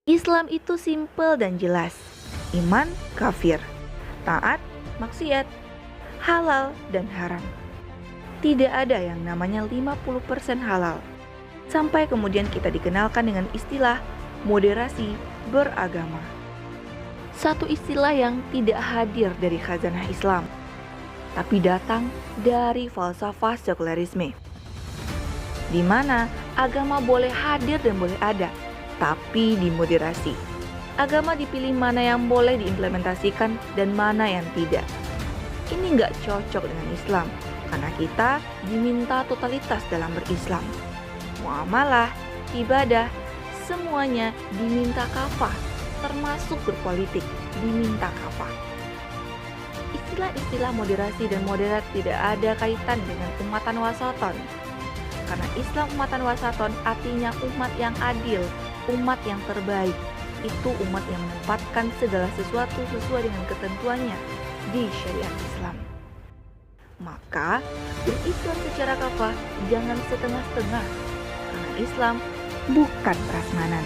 Islam itu simpel dan jelas. Iman, kafir. Taat, maksiat. Halal dan haram. Tidak ada yang namanya 50% halal. Sampai kemudian kita dikenalkan dengan istilah moderasi beragama. Satu istilah yang tidak hadir dari khazanah Islam, tapi datang dari falsafah sekularisme, di mana agama boleh hadir dan boleh ada, tapi dimoderasi. Agama dipilih mana yang boleh diimplementasikan dan mana yang tidak. Ini nggak cocok dengan Islam, karena kita diminta totalitas dalam berislam. Muamalah, ibadah, semuanya diminta kafah, termasuk berpolitik, diminta kafah. Istilah-istilah moderasi dan moderat tidak ada kaitan dengan umatan wasaton. Karena Islam umatan wasaton artinya umat yang adil, umat yang terbaik. Itu umat yang menempatkan segala sesuatu sesuai dengan ketentuannya di syariat Islam. Maka berislam secara kafah jangan setengah-setengah, karena Islam bukan prasmanan.